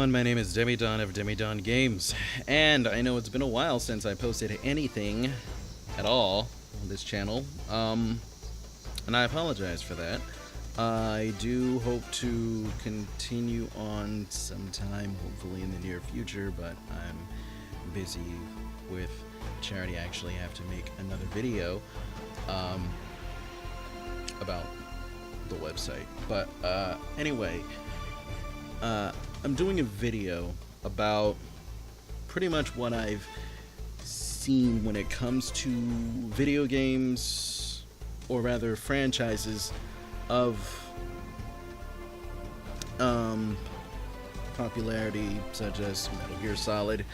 everyone, my name is DemiDon of DemiDon Games, and I know it's been a while since I posted anything at all on this channel, and I apologize for that. I do hope to continue on sometime, hopefully in the near future, but I'm busy with charity. I actually have to make another video about the website, but anyway, I'm doing a video about pretty much what I've seen when it comes to video games, or rather franchises of popularity, such as Metal Gear Solid,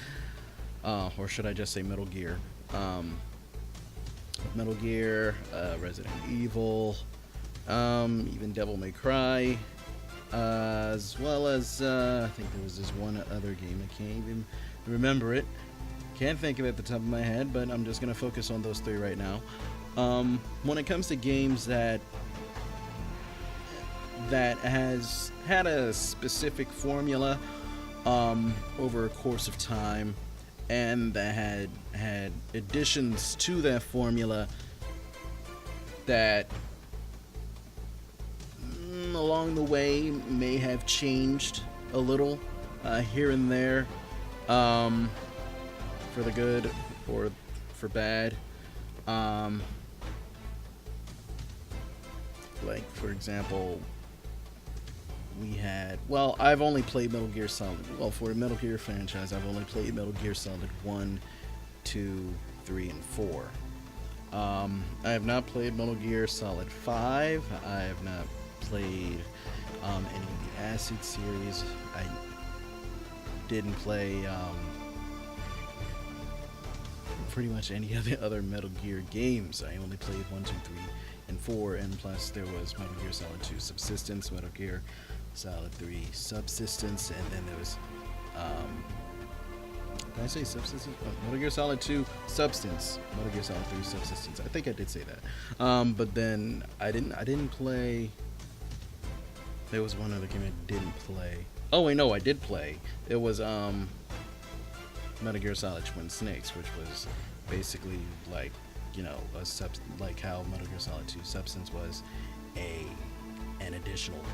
or should I just say Metal Gear, Resident Evil, even Devil May Cry, as well as I think there was this one other game. I can't even remember it. Can't think of it at the top of my head, but I'm just gonna focus on those three right now. When it comes to games that has had a specific formula over a course of time, and that had additions to that formula that along the way may have changed a little here and there, for the good or for bad. Like, for example, we had, well, I've only played Metal Gear Solid, well, for the Metal Gear franchise, I've only played Metal Gear Solid 1, 2, 3, and 4. I have not played Metal Gear Solid 5. I have not played any of the Acid series. I didn't play pretty much any of the other Metal Gear games. I only played 1, 2, 3, and 4, and plus there was Metal Gear Solid 2 Subsistence, Metal Gear Solid 3 Subsistence, and then there was did I say Subsistence? Oh, Metal Gear Solid 2 Substance, Metal Gear Solid 3 Subsistence. I think I did say that. But then I didn't play. There was one other game I didn't play. Oh wait, no, I did play. It was Metal Gear Solid Twin Snakes, which was basically like, you know, like how Metal Gear Solid 2 Substance was an additional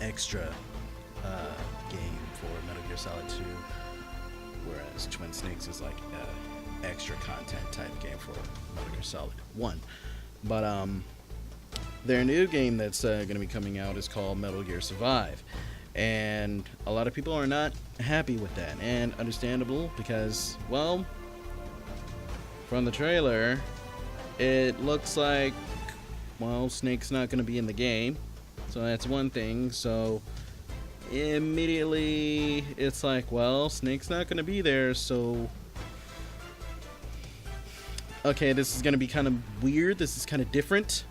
extra game for Metal Gear Solid 2, whereas Twin Snakes is like extra content type game for Metal Gear Solid 1. But their new game that's going to be coming out is called Metal Gear Survive, and a lot of people are not happy with that, and understandable, because, well, from the trailer it looks like, well, Snake's not going to be in the game, so that's one thing. So immediately it's like, well, Snake's not going to be there, so okay, this is going to be kind of weird, this is kind of different.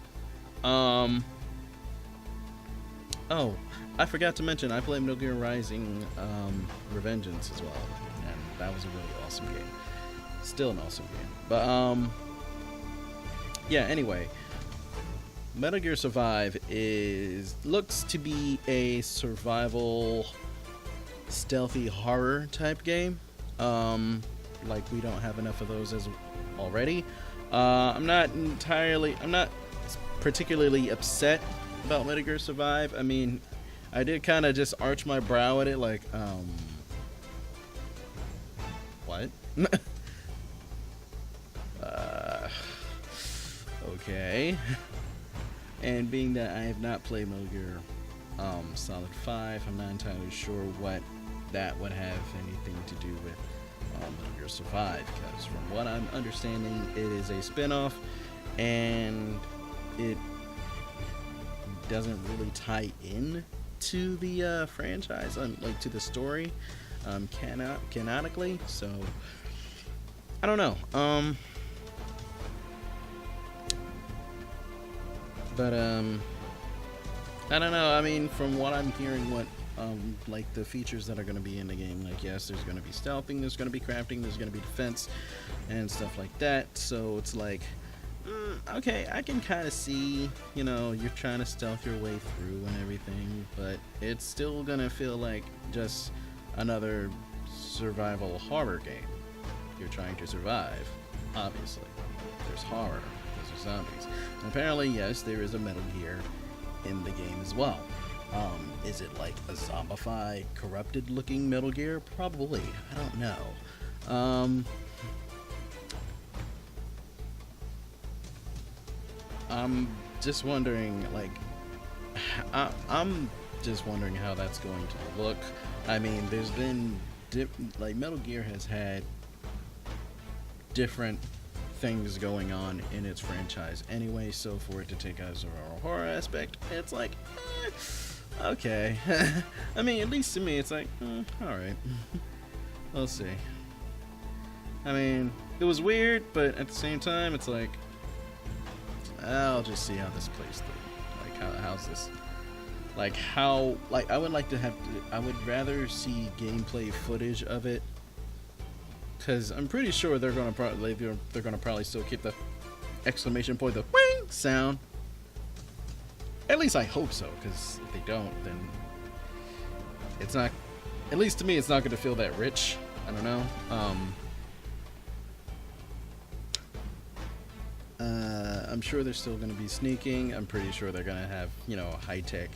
Oh, I forgot to mention, I played Metal Gear Rising Revengeance as well, and that was a really awesome game. Still an awesome game. But yeah, anyway, Metal Gear Survive looks to be a survival stealthy horror type game. Like, we don't have enough of those as already. I'm not particularly upset about Metal Gear Survive. I mean, I did kind of just arch my brow at it, like, what? Okay. And being that I have not played Metal Gear Solid 5, I'm not entirely sure what that would have anything to do with Metal Gear Survive, because from what I'm understanding, it is a spin-off, and it doesn't really tie in to the franchise, like to the story, canonically. So I don't know. But I don't know. I mean, from what I'm hearing, what like the features that are going to be in the game, like, yes, there's going to be stealthing, there's going to be crafting, there's going to be defense and stuff like that. So it's like, okay, I can kind of see, you know, you're trying to stealth your way through and everything, but it's still gonna feel like just another survival horror game. You're trying to survive, obviously. There's horror, there's zombies. And apparently, yes, there is a Metal Gear in the game as well. Is it like a zombified, corrupted-looking Metal Gear? Probably. I don't know. I'm just wondering, like, I'm just wondering how that's going to look. I mean, there's been, like, Metal Gear has had different things going on in its franchise anyway, so for it to take us a horror aspect, it's like, okay. I mean, at least to me, it's like, alright. We'll see. I mean, it was weird, but at the same time, it's like, I'll just see how this plays through. Like, how's this? Like, how, like, I would like to have, I would rather see gameplay footage of it, because I'm pretty sure they're gonna probably still keep the exclamation point, the wing sound. At least I hope so, because if they don't, then it's not, at least to me, it's not going to feel that rich. I don't know. I'm sure they're still going to be sneaking. I'm pretty sure they're going to have, you know, high-tech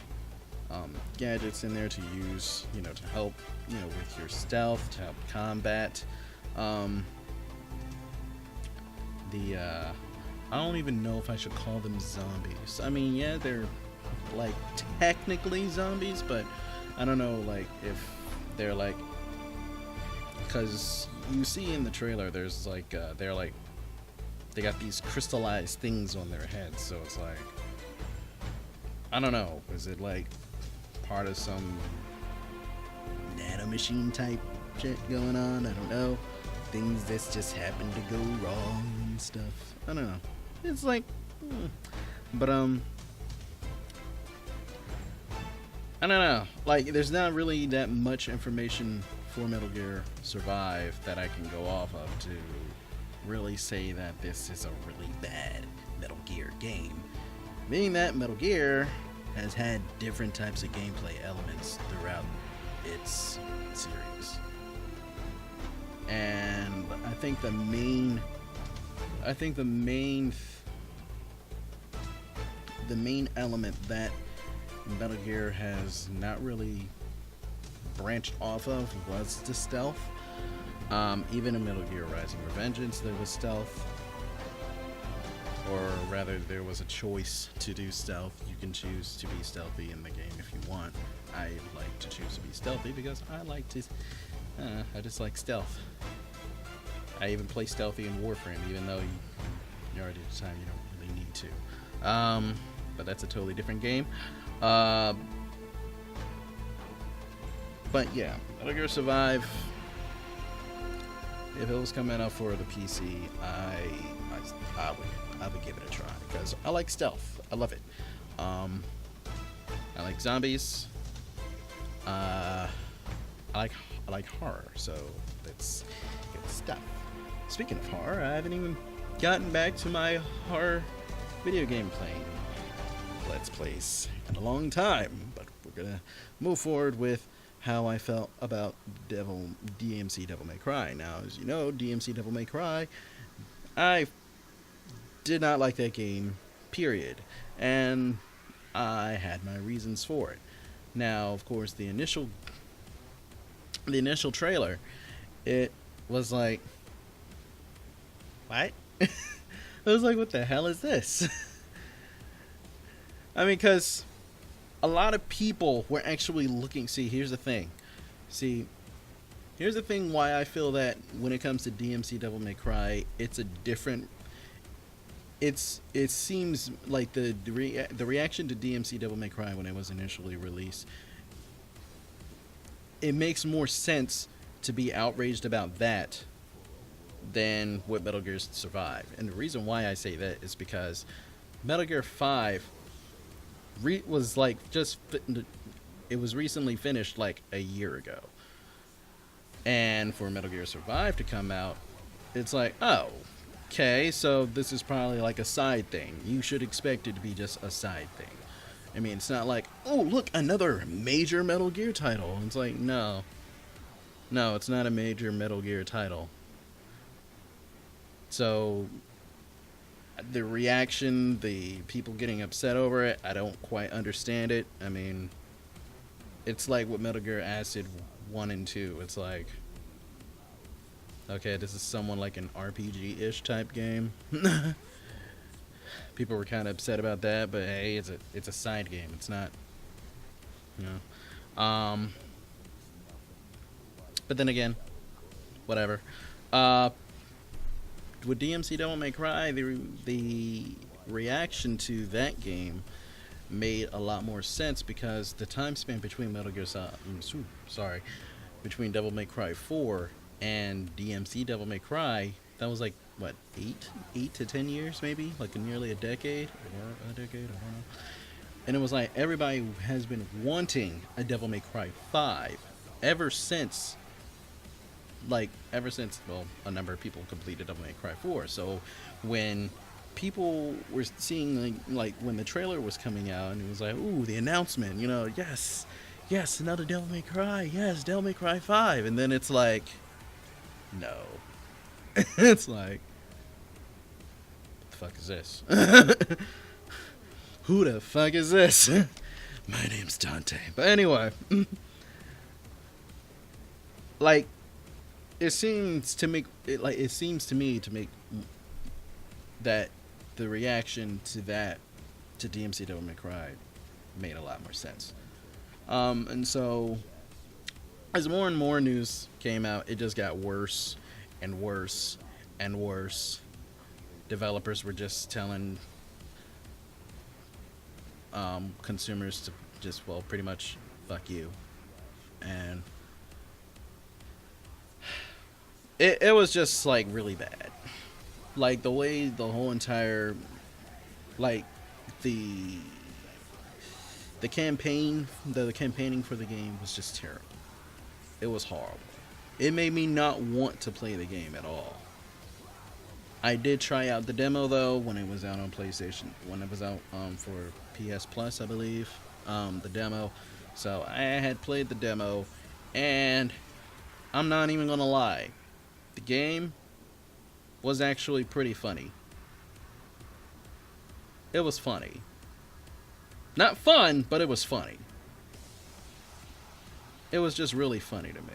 gadgets in there to use, you know, to help, you know, with your stealth, to help combat. I don't even know if I should call them zombies. I mean, yeah, they're like technically zombies, but I don't know, like, if they're like, because you see in the trailer, there's like, they're like, they got these crystallized things on their heads, so it's like, I don't know, is it like part of some nanomachine type shit going on? I don't know. Things that's just happen to go wrong and stuff. I don't know. It's like, but I don't know. Like, there's not really that much information for Metal Gear Survive that I can go off of to really say that this is a really bad Metal Gear game. Meaning that Metal Gear has had different types of gameplay elements throughout its series. And I think the main element that Metal Gear has not really branched off of was the stealth. Even in Metal Gear Rising Revengeance, there was stealth. Or rather, there was a choice to do stealth. You can choose to be stealthy in the game if you want. I like to choose to be stealthy because I like to... I just like stealth. I even play stealthy in Warframe, even though you already at the time you don't really need to. But that's a totally different game. But yeah, Metal Gear Survive. If it was coming out for the PC, I would give it a try because I like stealth. I love it. I like zombies. I like horror, so that's good stuff. Speaking of horror, I haven't even gotten back to my horror video game playing Let's Plays in a long time, but we're gonna move forward with how I felt about DMC Devil May Cry. Now, as you know, DMC Devil May Cry, I did not like that game, period, and I had my reasons for it. Now, of course, the initial trailer, it was like, what? I was like, what the hell is this? I mean, because a lot of people were actually looking. Here's the thing why I feel that when it comes to DMC Devil May Cry, it's a different. It seems like the reaction to DMC Devil May Cry when it was initially released, it makes more sense to be outraged about that than what Metal Gear Survive. And the reason why I say that is because Metal Gear 5 was like it was recently finished like a year ago. And for Metal Gear Survive to come out, it's like, oh, okay, so this is probably like a side thing. You should expect it to be just a side thing. I mean, it's not like, oh, look, another major Metal Gear title. It's like, no. No, it's not a major Metal Gear title. So, the reaction, the people getting upset over it, I don't quite understand it. I mean, it's like with Metal Gear Acid 1 and 2. It's like, okay, this is somewhat like an RPG-ish type game. People were kind of upset about that, but hey, it's a side game. It's not, you know. But then again, whatever. With DMC Devil May Cry, the reaction to that game made a lot more sense because the time span between between Devil May Cry 4 and DMC Devil May Cry, that was like what, 8 to 10 years maybe, like nearly a decade, I don't know. And it was like everybody has been wanting a Devil May Cry 5 ever since, well, a number of people completed Devil May Cry 4. So when people were seeing like when the trailer was coming out and it was like, ooh, the announcement, you know, yes, another Devil May Cry, yes, Devil May Cry 5, and then it's like, no. It's like, what the fuck is this? Who the fuck is this? My name's Dante. But anyway, like, it seems to me to make that the reaction to DMC Devil May Cry made a lot more sense. And so as more and more news came out, it just got worse and worse and worse. Developers were just telling consumers to just, well, pretty much fuck you. And it was just like really bad. Like the way the whole entire, like the campaigning for the game was just terrible. It was horrible. It made me not want to play the game at all. I did try out the demo though when it was out on PlayStation, when it was out for PS Plus, I believe, the demo. So I had played the demo, and I'm not even gonna lie, the game was actually pretty funny. It was funny. Not fun, but it was funny. It was just really funny to me.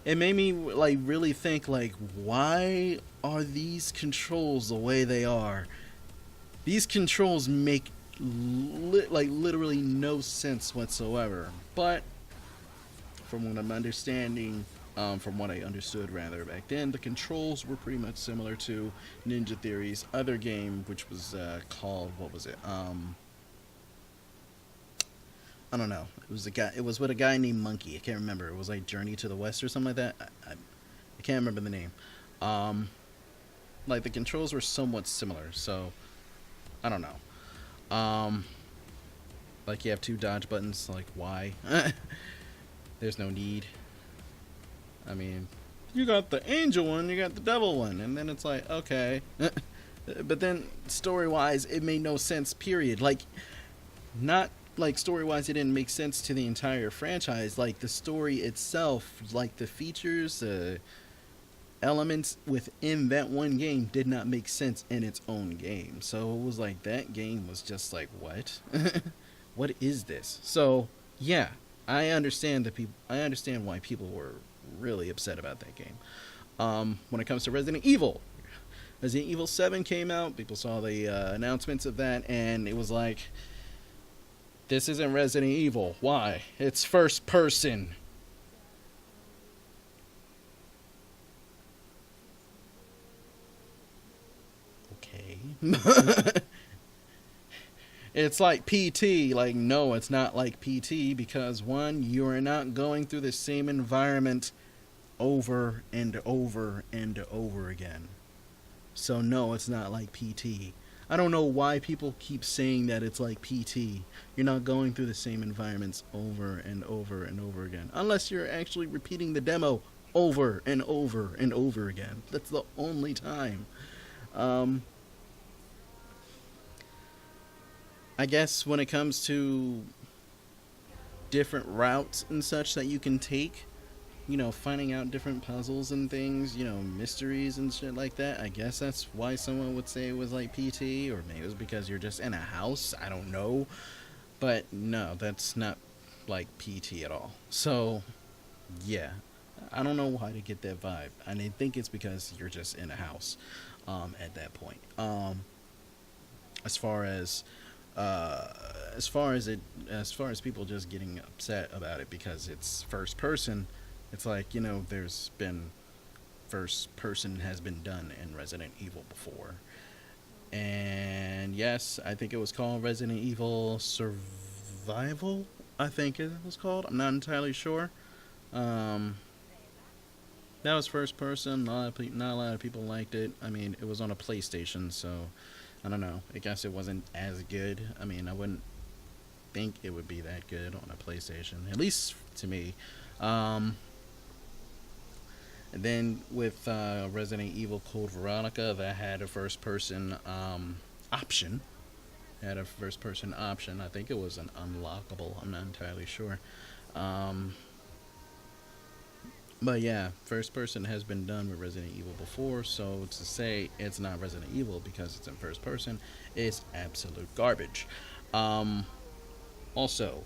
It made me like really think, like, why are these controls the way they are? These controls make literally no sense whatsoever. But from what I'm understanding, from what I understood rather back then, the controls were pretty much similar to Ninja Theory's other game, which was called, what was it? I don't know. It was with a guy named Monkey. I can't remember. It was like Journey to the West or something like that. I can't remember the name. Like the controls were somewhat similar, so I don't know. Like you have 2 dodge buttons. Like why? There's no need. I mean, you got the angel one, you got the devil one, and then it's like, okay. But then story-wise, it made no sense. Period. Like, not. Like, story-wise, it didn't make sense to the entire franchise. Like, the story itself, like, the features, the elements within that one game did not make sense in its own game. So, it was like, that game was just like, what? What is this? So, yeah, I understand why people were really upset about that game. When it comes to Resident Evil 7 came out, people saw the announcements of that, and it was like, this isn't Resident Evil. Why? It's first person. Okay. It's like PT. Like, no, it's not like PT because, one, you are not going through the same environment over and over and over again. So, no, it's not like PT. I don't know why people keep saying that it's like PT. You're not going through the same environments over and over and over again. Unless you're actually repeating the demo over and over and over again. That's the only time. Um, I guess when it comes to different routes and such that you can take, finding out different puzzles and things, mysteries and shit like that. I guess that's why someone would say it was like PT, or maybe it was because you're just in a house. I don't know. But no, that's not like PT at all. So, yeah. I don't know why to get that vibe. And I think it's because you're just in a house at that point. As far as as far as people just getting upset about it because it's first person, it's like, there's been first person has been done in Resident Evil before. And yes, I think it was called Resident Evil Survival, I think it was called. I'm not entirely sure. Um, that was first person. Not a lot of people liked it. I mean, it was on a PlayStation, so I don't know. I guess it wasn't as good. I mean, I wouldn't think it would be that good on a PlayStation, at least to me. Um, and then with Resident Evil Code Veronica, that had a first person option. Had a first person option. I think it was an unlockable. I'm not entirely sure. Um, but yeah, first person has been done with Resident Evil before, so to say it's not Resident Evil because it's in first person is absolute garbage. Um, Also,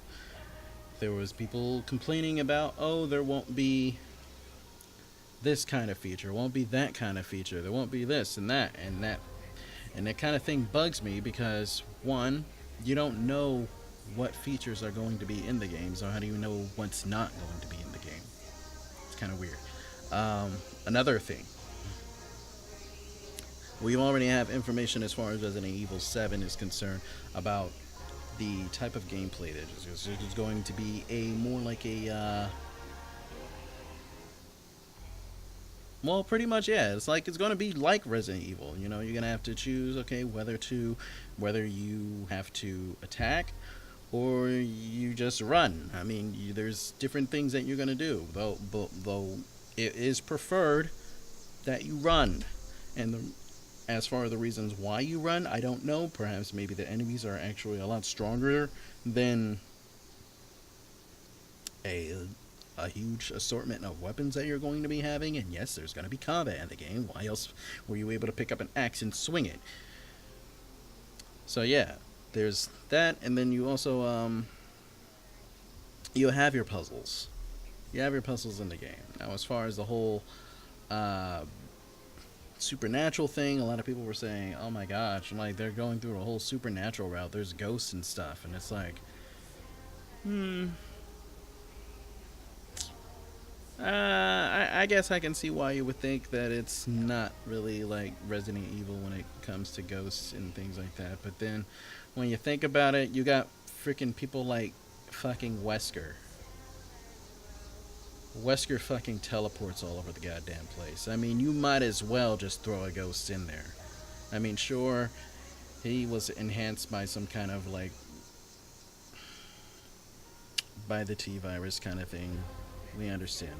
there was people complaining about, oh, there won't be this kind of feature, won't be that kind of feature, there won't be this and that and that. And that kind of thing bugs me because, one, you don't know what features are going to be in the game, so how do you know what's not going to be in the game? It's kind of weird. Another thing, we already have information as far as Resident Evil 7 is concerned about the type of gameplay that is going to be a more like a well, pretty much, yeah. It's like it's going to be like Resident Evil. You're going to have to choose, okay, whether you have to attack or you just run. I mean, there's different things that you're going to do. Though it is preferred that you run, and as far as the reasons why you run, I don't know. Perhaps maybe the enemies are actually a lot stronger than a huge assortment of weapons that you're going to be having. And yes, there's going to be combat in the game. Why else were you able to pick up an axe and swing it? So yeah, there's that. And then you also you have your puzzles. You have your puzzles in the game. Now, as far as the whole supernatural thing, a lot of people were saying, oh my gosh, like they're going through a whole supernatural route, there's ghosts and stuff, and it's like, I guess I can see why you would think that it's not really like Resident Evil when it comes to ghosts and things like that. But then when you think about it, you got freaking people like fucking Wesker. Wesker fucking teleports all over the goddamn place. I mean, you might as well just throw a ghost in there. I mean, sure, he was enhanced by some kind of like by the T virus kind of thing. We understand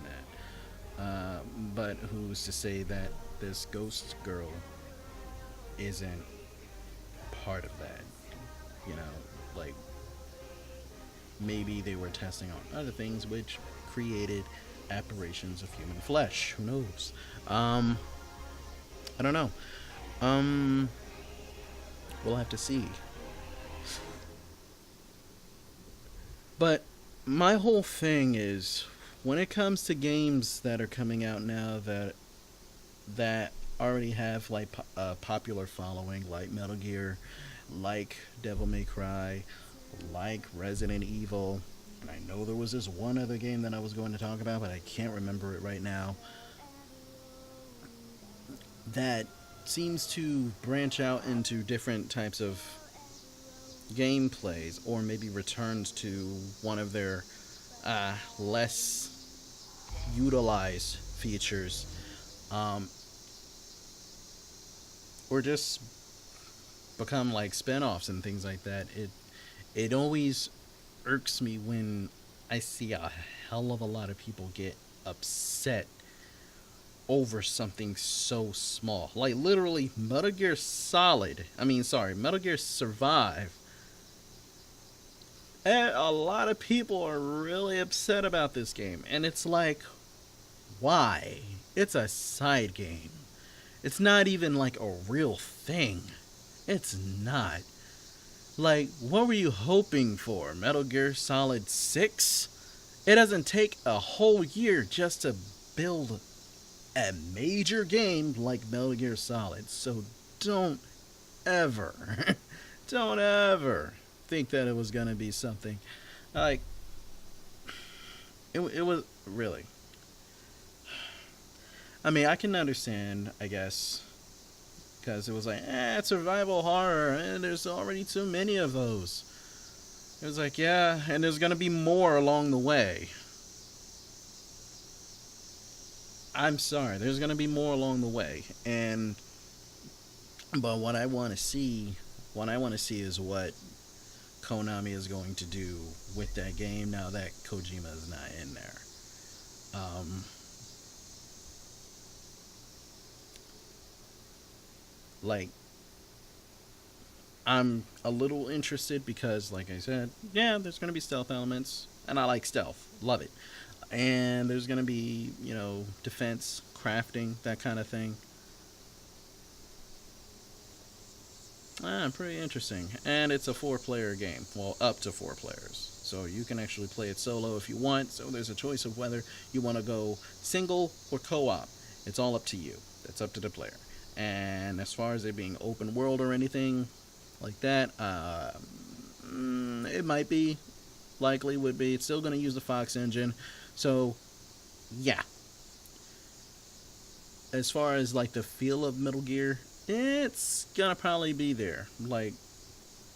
that. But who's to say that this ghost girl isn't part of that? Like maybe they were testing on other things which created apparitions of human flesh. Who knows? I don't know. We'll have to see. But my whole thing is, when it comes to games that are coming out now that already have like a popular following, like Metal Gear, like Devil May Cry, like Resident Evil, and I know there was this one other game that I was going to talk about, but I can't remember it right now, that seems to branch out into different types of gameplays, or maybe returns to one of their less utilized features, or just become like spin-offs and things like that. It always irks me when I see a hell of a lot of people get upset over something so small. Like, literally, Metal Gear Survive. And a lot of people are really upset about this game. And it's like, why? It's a side game. It's not even like a real thing. It's not. Like, what were you hoping for? Metal Gear Solid 6? It doesn't take a whole year just to build a major game like Metal Gear Solid. So don't ever, don't ever think that it was going to be something. Like, it was really. I mean, I can understand, I guess, because it was like, it's survival horror, and there's already too many of those. It was like, yeah, and there's going to be more along the way. I'm sorry, there's going to be more along the way. But what I want to see is what Konami is going to do with that game now that Kojima is not in there. Like, I'm a little interested because, like I said, yeah, there's going to be stealth elements, and I like stealth. Love it. And there's going to be, defense, crafting, that kind of thing. Pretty interesting. And it's a 4-player game. Well, up to 4 players. So you can actually play it solo if you want. So there's a choice of whether you want to go single or co-op. It's all up to you. That's up to the player. And as far as it being open world or anything like that, it might be, likely would be. It's still going to use the Fox engine. So, yeah. As far as like the feel of Metal Gear, it's going to probably be there. Like,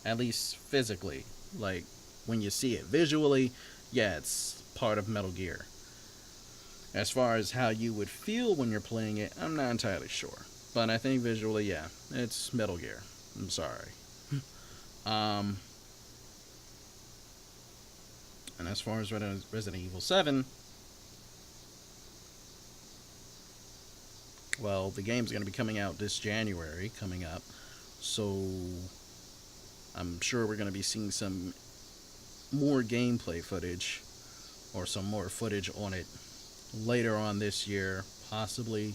at least physically. Like, when you see it visually, yeah, it's part of Metal Gear. As far as how you would feel when you're playing it, I'm not entirely sure. But I think visually, yeah, it's Metal Gear. I'm sorry. And as far as Resident Evil 7, well, the game's going to be coming out this January, coming up. So I'm sure we're going to be seeing some more gameplay footage, or some more footage on it later on this year, possibly.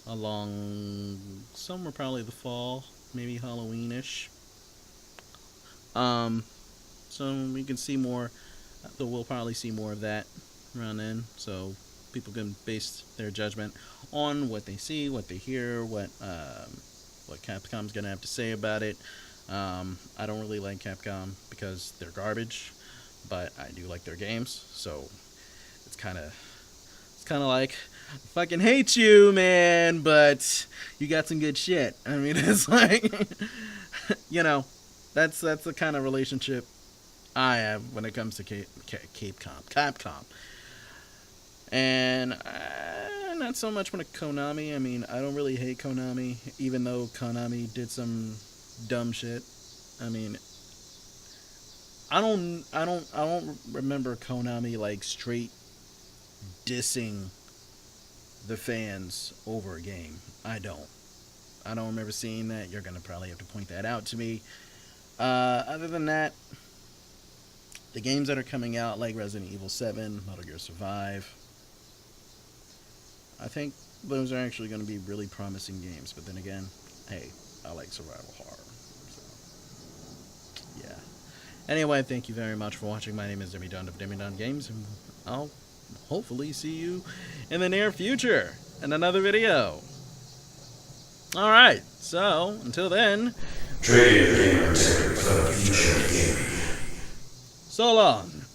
Along somewhere, probably the fall, maybe Halloween-ish. So we can see more. So we'll probably see more of that around then. So people can base their judgment on what they see, what they hear, what Capcom's gonna have to say about it. I don't really like Capcom because they're garbage, but I do like their games. So it's kind of like, I fucking hate you, man, but you got some good shit. I mean, it's like, that's the kind of relationship I have when it comes to Capcom. And not so much when it Konami. I mean, I don't really hate Konami, even though Konami did some dumb shit. I mean, I don't remember Konami like straight dissing the fans over a game. I don't remember seeing that. You're gonna probably have to point that out to me. Other than that, the games that are coming out, like Resident Evil 7, Metal Gear Survive, I think those are actually going to be really promising games. But then again, hey, I like survival horror. So, yeah. Anyway, thank you very much for watching. My name is DemiDon of DemiDon Games, and I'll hopefully see you in the near future in another video. Alright, so until then, trade your gamer for the future of gaming. So long.